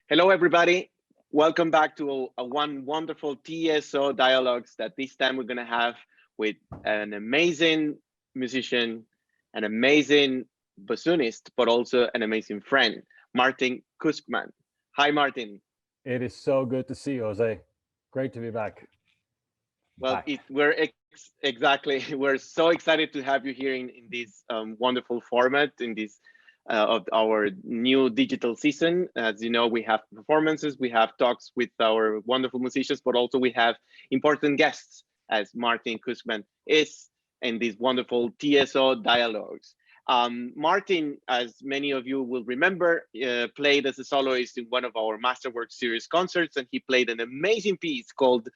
Hello, everybody. Welcome back to a one wonderful TSO dialogues that this time we're going to have with an amazing musician, an amazing bassoonist, but also an amazing friend, Martin Kuuskmann. Hi, Martin. It is so good to see you, Jose. Great to be back. Well, Back. exactly. We're so excited to have you here in this wonderful format in this of our new digital season. As you know, we have performances, we have talks with our wonderful musicians, but also we have important guests, as Martin Kuuskmann is in these wonderful TSO dialogues. Martin, as many of you will remember, played as a soloist in one of our Masterwork series concerts, and he played an amazing piece called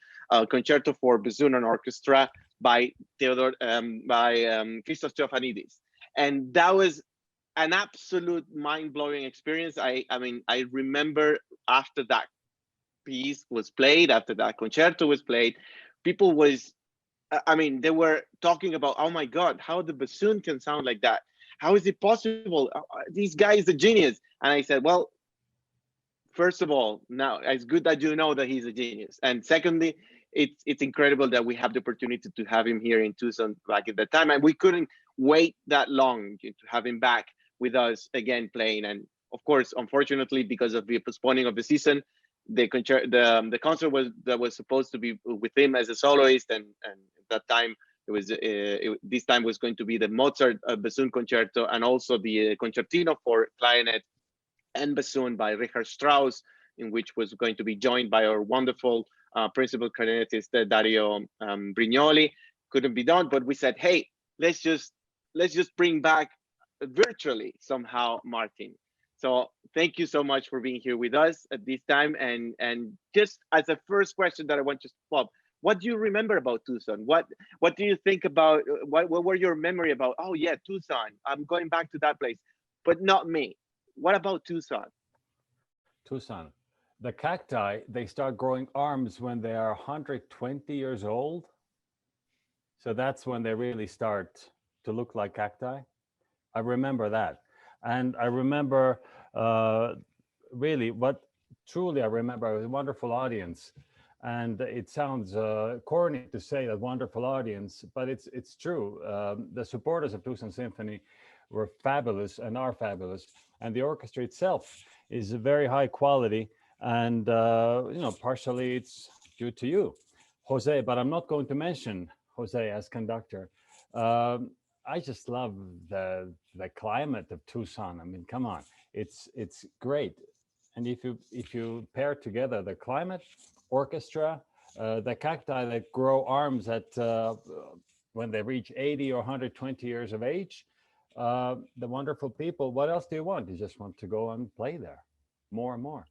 Concerto for Bassoon and Orchestra by Christos Theophanidis. And that was an absolute mind-blowing experience. I mean, I remember after that piece was played, after that concerto was played, people was I mean, they were talking about, oh my God, how the bassoon can sound like that. How is it possible? This guy is a genius. And I said, well, first of all, now it's good that you know that he's a genius. And secondly, it's incredible that we have the opportunity to have him here in Tucson back at that time. And we couldn't wait that long to have him back with us again playing. And of course, unfortunately, because of the postponing of the season, the concert was supposed to be with him as a soloist, and at that time this time was going to be the Mozart bassoon concerto and also the concertino for clarinet and bassoon by Richard Strauss, in which was going to be joined by our wonderful principal clarinetist Dario Brignoli. Couldn't be done, but we said, hey, let's just let's just bring back virtually somehow Martin. So thank you so much for being here with us at this time. And just as a first question that I want to pop, what do you remember about Tucson? What do you think about? What were your memory about? Oh yeah, Tucson. I'm going back to that place, but not me. What about Tucson? Tucson. The cacti, they start growing arms when they are 120 years old. So that's when they really start to look like cacti. I remember that. And I remember uh, really what truly I remember a wonderful audience. And it sounds corny to say that wonderful audience, but it's true. The supporters of Tucson Symphony were fabulous and are fabulous, and the orchestra itself is a very high quality. And partially it's due to you, Jose. But I'm not going to mention Jose as conductor. I just love the climate of Tucson. I mean, come on, it's great. And if you pair together the climate, orchestra, the cacti that grow arms at when they reach 80 or 120 years of age, the wonderful people, what else do you want? You just want to go and play there more and more.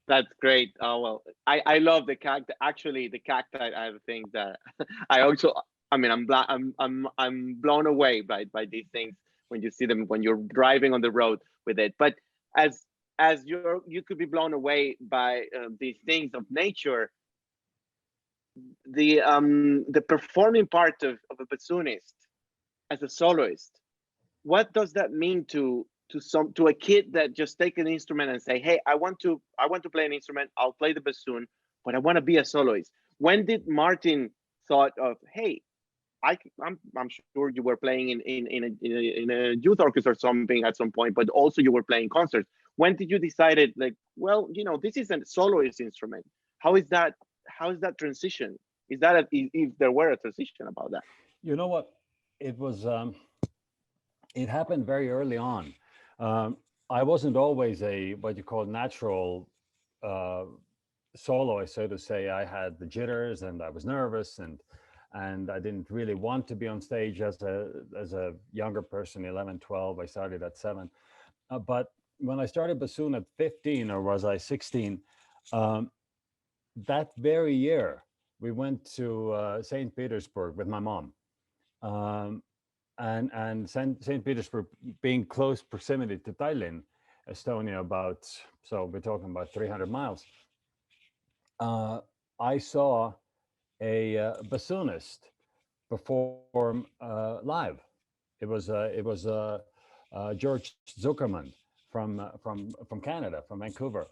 That's great. Oh well, I love the cacti. Actually, the cacti are the things that I also. I mean, I'm blown away by these things when you see them when you're driving on the road with it. But as you could be blown away by these things of nature, the performing part of a bassoonist as a soloist, what does that mean to a kid that just take an instrument and say, hey, I want to play an instrument, I'll play the bassoon, but I want to be a soloist? When did Martin thought of, hey, I'm sure you were playing in a youth orchestra or something at some point, but also you were playing concerts. When did you decided, like, well, this is a soloist instrument? How is that transition? Is that if there were a transition about that? You know what? It was. It happened very early on. Um, I wasn't always a what you call natural uh, soloist, so to say. I had the jitters and I was nervous, and I didn't really want to be on stage as a younger person, 11, 12. I started at 7. But when I started bassoon at 15, or was I 16? Um, that very year, we went to St. Petersburg with my mom. Um, and St. Petersburg being close proximity to Tallinn, Estonia, about, so we're talking about 300 miles. Uh, I saw a bassoonist perform live. It was George Zuckerman from Canada, from Vancouver,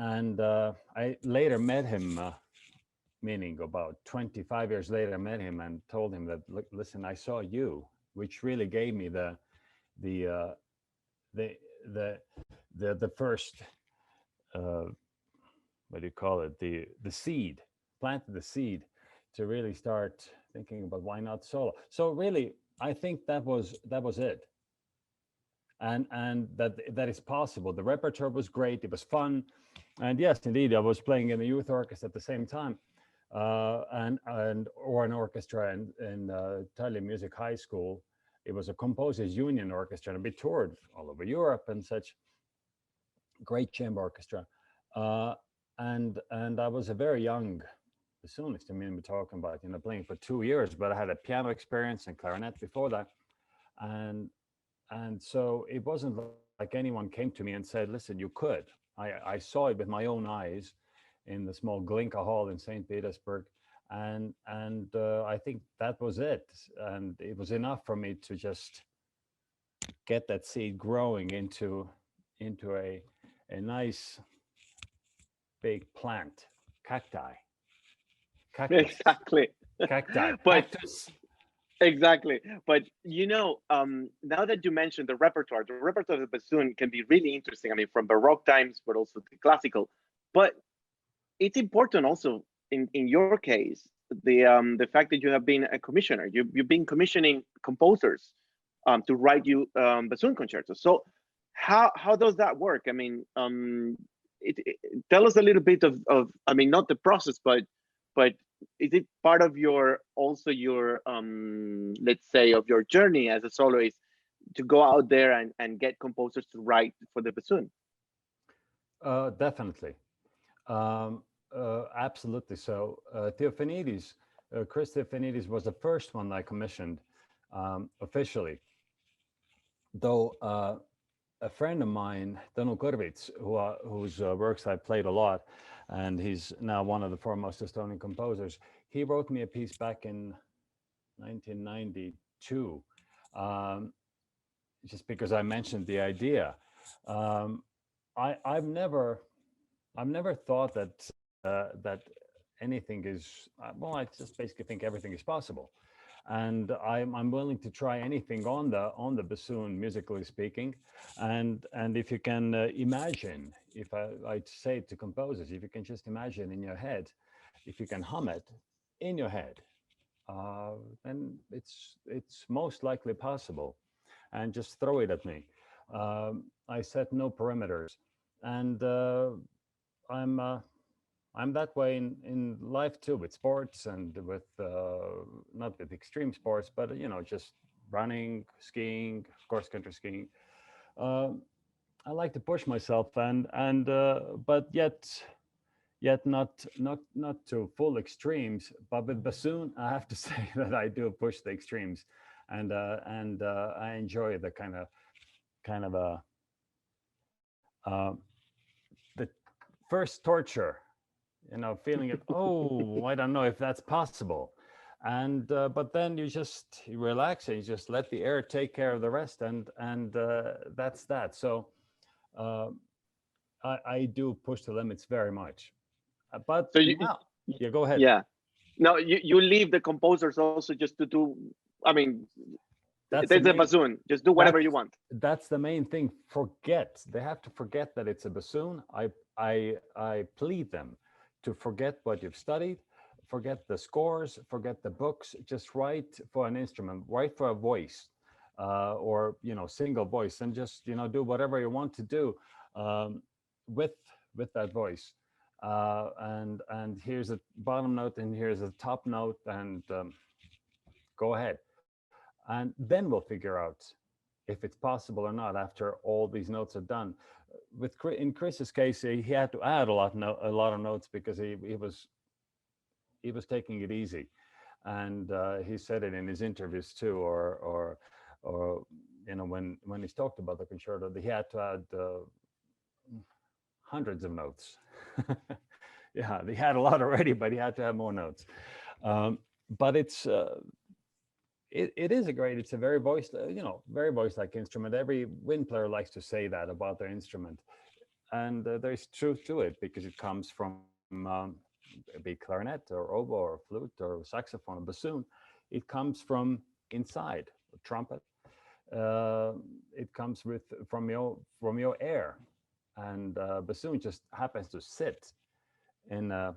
And I later met him, meaning about 25 years later, I met him and told him that, look, listen, I saw you, which really gave me the uh, the the the first, uh, what do you call it, the seed, planted the seed to really start thinking about why not solo. So really, I think that was it. And that is possible. The repertoire was great. It was fun, and yes, indeed, I was playing in the youth orchestra at the same time, and or an orchestra in Tallinn Music High School. It was a composers union orchestra, and we toured all over Europe and such. Great chamber orchestra, uh, and I was a very young bassoonist. I mean, we're talking about playing for 2 years, but I had a piano experience and clarinet before that, and and so it wasn't like anyone came to me and said, listen, you could. I saw it with my own eyes in the small Glinka Hall in St. Petersburg. And I think that was it. And it was enough for me to just get that seed growing into a nice big plant, cacti, cactus, Exactly. cacti, But cactus. exactly. But now that you mentioned the repertoire of the bassoon can be really interesting. I mean, from Baroque times, but also the classical. But it's important also in your case, the fact that you have been a commissioner. You've been commissioning composers to write you bassoon concertos. So how does that work? I mean, tell us a little bit of I mean, not the process, but is it part of your also your let's say of your journey as a soloist to go out there and get composers to write for the bassoon? Definitely. Absolutely. So Theophanides, Chris Theophanides was the first one I commissioned officially, though a friend of mine, Donald Kurvits, whose works I played a lot, and he's now one of the foremost Estonian composers, he wrote me a piece back in 1992, um, just because I mentioned the idea. Um, I've never thought that anything is well. I just basically think everything is possible, and I'm willing to try anything on the bassoon, musically speaking, and if you can imagine, if I say to composers, if you can just imagine in your head, if you can hum it in your head, uh, then it's most likely possible, and just throw it at me. I set no perimeters, and I'm I'm that way in life too, with sports and with not with extreme sports, but just running, skiing, cross country skiing. Um I like to push myself, and but yet not to full extremes. But with bassoon, I have to say that I do push the extremes, and I enjoy the kind of a uh, the first torture, feeling it. Oh, I don't know if that's possible, and but then you relax and you just let the air take care of the rest, and that's that. So uh, I do push the limits very much, but So now, yeah, go ahead. yeah. No, you leave the composers also just to do. I mean, That's the there's a main. bassoon. Just do whatever That's you want. that's the main thing. Forget. They have to forget that it's a bassoon. I plead them to forget what you've studied, forget the scores, forget the books. Just write for an instrument, write for a voice, or single voice, and just do whatever you want to do um, with with that voice. And here's a bottom note, and here's a top note, and go ahead, and then we'll figure out if it's possible or not after all these notes are done. In Chris's case, he had to add a lot of notes because he was taking it easy, and he said it in his interviews too, or when he's talked about the concerto, that he had to add hundreds of notes. Yeah, he had a lot already, but he had to have more notes. But it is it's a very very voice like instrument. Every wind player likes to say that about their instrument. there's truth to it because it comes from be clarinet or oboe or flute or saxophone or bassoon. It comes from inside a trumpet. It comes from your air, and bassoon just happens to sit in an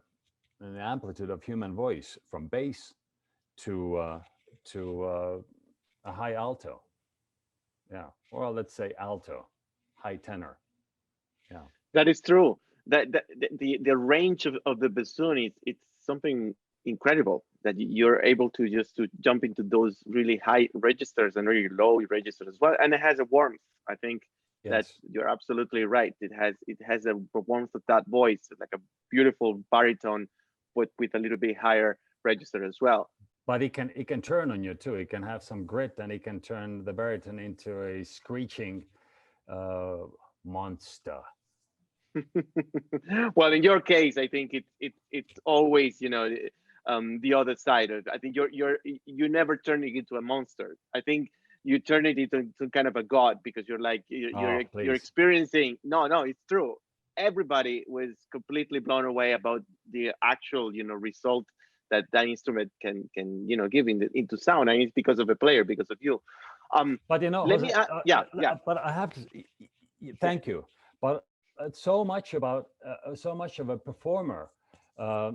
amplitude of human voice from bass to a high alto, yeah, or let's say alto, high tenor, yeah. That is true. That the range of the bassoon is it's something incredible that you're able to just to jump into those really high registers and really low registers as well, and it has a warmth. I think that Yes, you're absolutely right. It has a warmth of that voice, like a beautiful baritone, but with a little bit higher register as well. but it can turn on you too. It can have some grit, and it can turn the baritone into a screeching uh, monster. Well, in your case, I think it's always the other side. I think you never turn it into a monster. I think you turn it into kind of a god because you're like Oh, you're please. experiencing. No, it's true. Everybody was completely blown away about the actual result that that instrument can give into sound, and it's because of a player, because of you. Um, But let Jose, me. Yeah, yeah. but I have to. Thank you. But so much of a performer uh,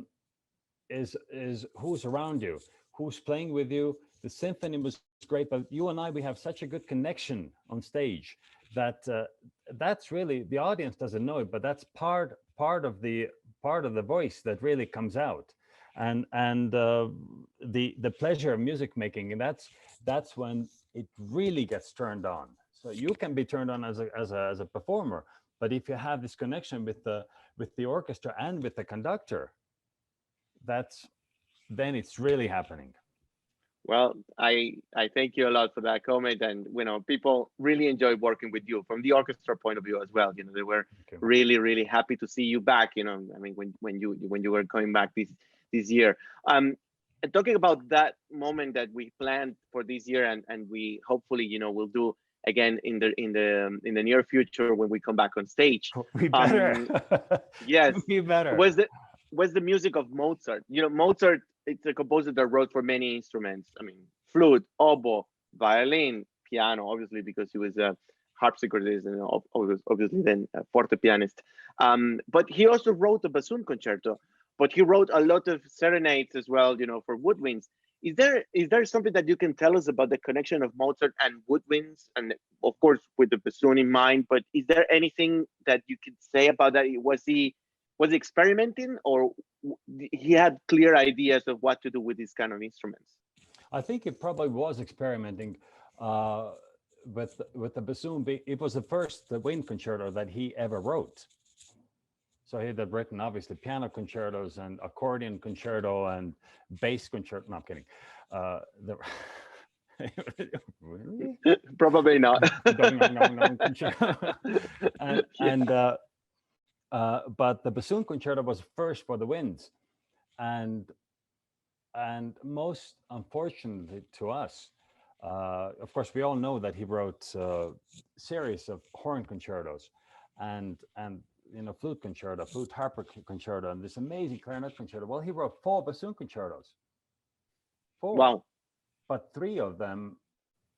is who's around you, who's playing with you. The symphony was great, but you and I, we have such a good connection on stage that that's really the audience doesn't know it, but that's part of the voice that really comes out, and the pleasure of music making, and that's when it really gets turned on. So you can be turned on as a performer, but if you have this connection with the orchestra and with the conductor, that's then it's really happening. Well, I thank you a lot for that comment, and people really enjoy working with you from the orchestra point of view as well. They were Okay. really happy to see you back. I mean, when you were coming back this year. And talking about that moment that we planned for this year, and we hopefully will do again in the near future when we come back on stage. We better. Um, yes, We better. was the music of Mozart. Mozart, it's a composer that wrote for many instruments. I mean, flute, oboe, violin, piano, obviously because he was a harpsichordist and obviously then a forte pianist. But he also wrote a bassoon concerto. But he wrote a lot of serenades as well, for woodwinds. Is there something that you can tell us about the connection of Mozart and woodwinds, and of course with the bassoon in mind? But is there anything that you could say about that? Was he experimenting, or he had clear ideas of what to do with these kind of instruments? I think it probably was experimenting uh, with the bassoon. It was the first the wind concerto that he ever wrote. So he had written obviously piano concertos and accordion concerto and bass concerto. No, I'm kidding. The really Probably not. Dong, dong, dong, dong concerto. Yeah. But the bassoon concerto was first for the winds, and most unfortunately to us, of course, we all know that he wrote series of horn concertos, and flute concerto, flute harper concerto, and this amazing clarinet concerto. Well, he wrote four bassoon concertos, four, Wow. but three of them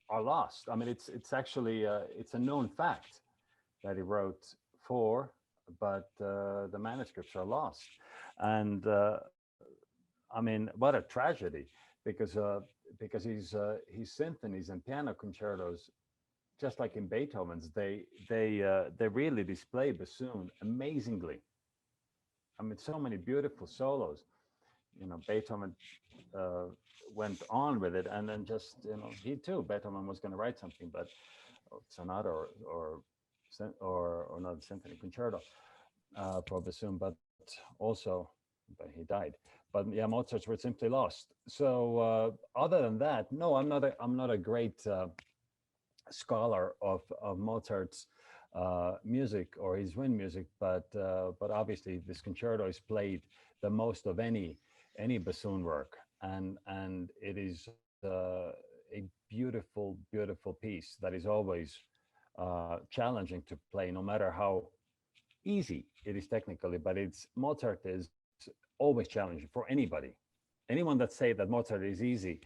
are lost. I mean, it's actually it's a known fact that he wrote four, but the manuscripts are lost, and I mean, what a tragedy, because his symphonies and piano concertos, just like in Beethoven's, they really display bassoon amazingly. I mean, so many beautiful solos. Beethoven uh, went on with it, and then just he too, Beethoven was going to write something, but sonata or not symphony concerto for bassoon, but also but he died. But yeah, Mozart's were simply lost. So other than that, no, I'm not a great scholar of Mozart's music or his wind music, but obviously this concerto is played the most of any bassoon work, and it is a beautiful piece that is always challenging to play, no matter easy. It is technically, but it's Mozart is always challenging for anybody. Anyone that say that Mozart is easy,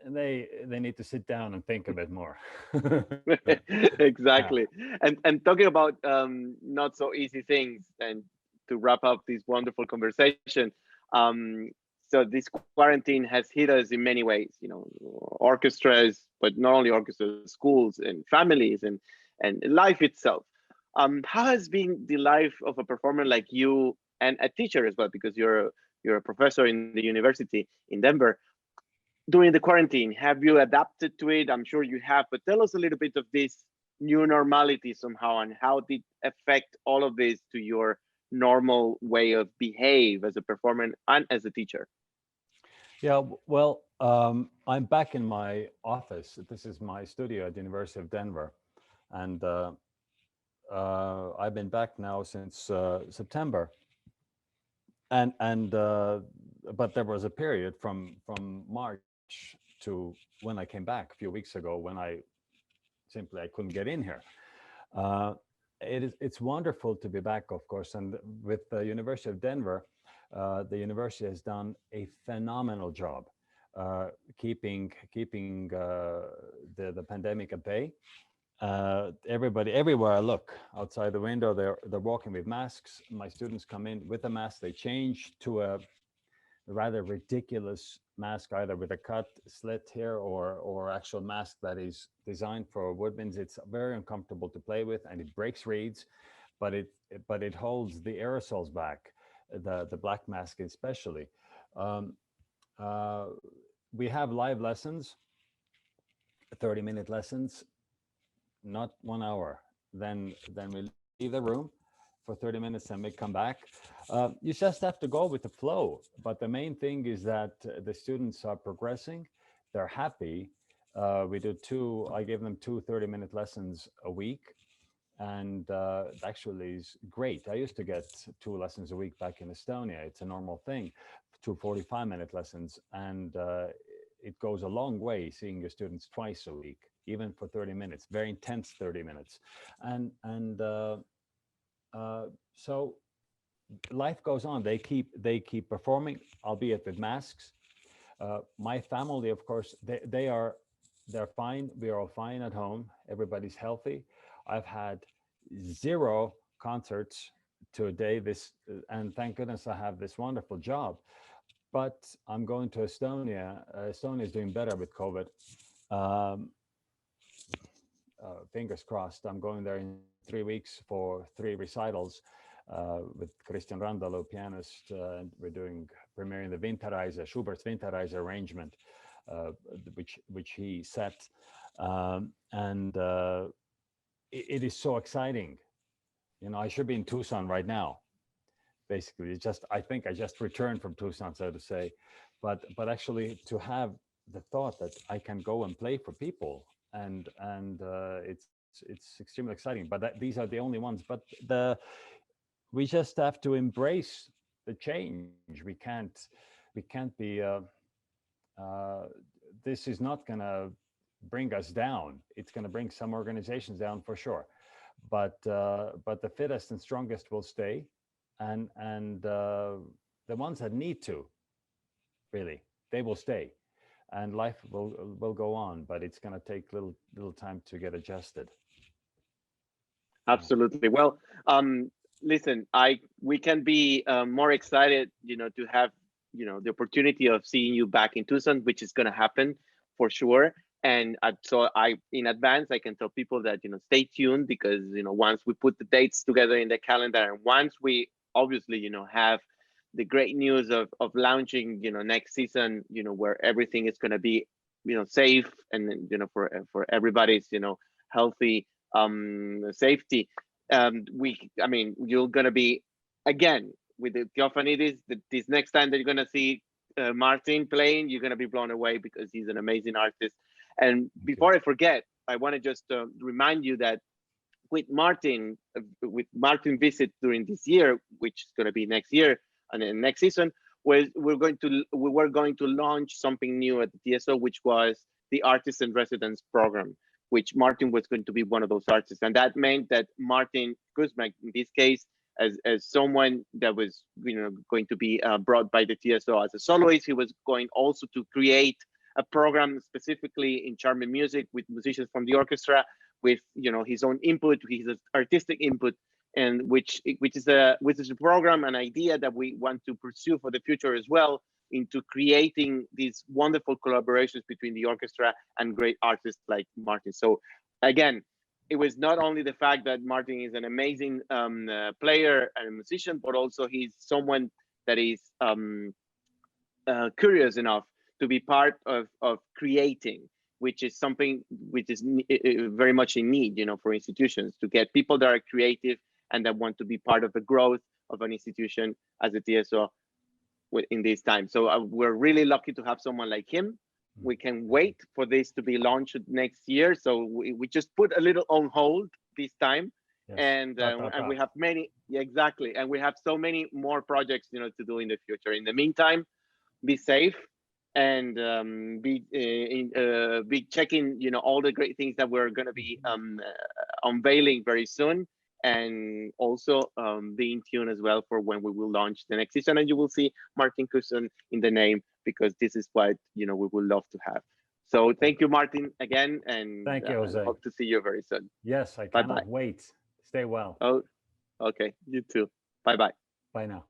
they need to sit down and think a bit more. Yeah. Exactly. And talking about not so easy things, and to wrap up this wonderful conversation, um, so this quarantine has hit us in many ways. Orchestras, but not only orchestras, schools and families and life itself. How has been the life of a performer like you and a teacher as well, because you're a professor in the university in Denver, during the quarantine? Have you adapted to it? I'm sure you have, but tell us a little bit of this new normality somehow, and how did affect all of this to your normal way of behave as a performer and as a teacher? Yeah, well, I'm back in my office. This is my studio at the University of Denver, and I've been back now since September. And but there was a period from March to when I came back a few weeks ago, when I couldn't get in here. Uh, it's wonderful to be back, of course, and with the University of Denver, the university has done a phenomenal job keeping the pandemic at bay. Everybody, everywhere I look outside the window, they're walking with masks. My students come in with a mask. They change to a rather ridiculous mask, either with a cut slit here or actual mask that is designed for woodwinds. It's very uncomfortable to play with, and it breaks reeds, but it holds the aerosols back, the black mask especially. Um, uh, we have live lessons, 30-minute lessons, not 1 hour. Then we leave the room for 30 minutes and we come back. You just have to go with the flow. But the main thing is that the students are progressing. They're happy. I gave them two 30-minute lessons a week. And actually is great. I used to get 2 lessons a week back in Estonia. It's a normal thing, 2 45-minute lessons. And it goes a long way seeing your students twice a week, even for 30 minutes, very intense 30 minutes. And so life goes on. They keep performing, albeit with masks. My family, of course, they're fine. We are all fine at home. Everybody's healthy. I've had 0 concerts today. And thank goodness I have this wonderful job. But I'm going to Estonia. Estonia is doing better with COVID. Um, Fingers crossed. I'm going there in 3 weeks for 3 recitals with Christian Randalu, pianist. We're doing premiering the Winterreise, Schubert's Winterreise arrangement, which he set, and it is so exciting. I should be in Tucson right now. Basically, I think I just returned from Tucson, so to say, but actually to have the thought that I can go and play for people, and it's extremely exciting. But these are the only ones. But we just have to embrace the change. We can't be. This is not going to bring us down. It's going to bring some organizations down for sure. But the fittest and strongest will stay, and the ones that need to, really, they will stay, and life will go on. But it's going to take little time to get adjusted. Absolutely. Well, listen, we can be more excited, to have, the opportunity of seeing you back in Tucson, which is going to happen for sure. And so in advance, I can tell people that, stay tuned, because, once we put the dates together in the calendar, and once we obviously, have the great news of launching, next season, where everything is going to be, safe, and, for everybody's, healthy safety. You're gonna be, again, with the Theophanidis, this next time that you're gonna see Martin playing, you're gonna be blown away, because he's an amazing artist. And before I forget, I want to just remind you that with Martin visit during this year, which is gonna be next year and then next season, we were going to launch something new at the TSO, which was the Artist in Residence program. which Martin was going to be one of those artists. And that meant that Martin Kuuskmann, in this case, as someone that was going to be brought by the TSO as a soloist, he was going also to create a program specifically in chamber music with musicians from the orchestra, with his own input, his artistic input, and which is a program, an idea that we want to pursue for the future as well, into creating these wonderful collaborations between the orchestra and great artists like Martin. So again, it was not only the fact that Martin is an amazing player and a musician, but also he's someone that is curious enough to be part of creating, which is something which is very much in need, for institutions, to get people that are creative and that want to be part of the growth of an institution as a TSO in this time. So we're really lucky to have someone like him. We can wait for this to be launched next year. So we just put a little on hold this time. Yes. And we have many, exactly. And we have so many more projects, to do in the future. In the meantime, be safe and be checking, all the great things that we're going to be unveiling very soon. And also be in tune as well for when we will launch the next season, and you will see Martin Kuuskmann in the name, because this is what we would love to have. So thank you, Martin, again, and thank you, Jose. Hope to see you very soon. Yes, I cannot wait. Stay well. Oh, okay, you too. Bye bye. Bye now.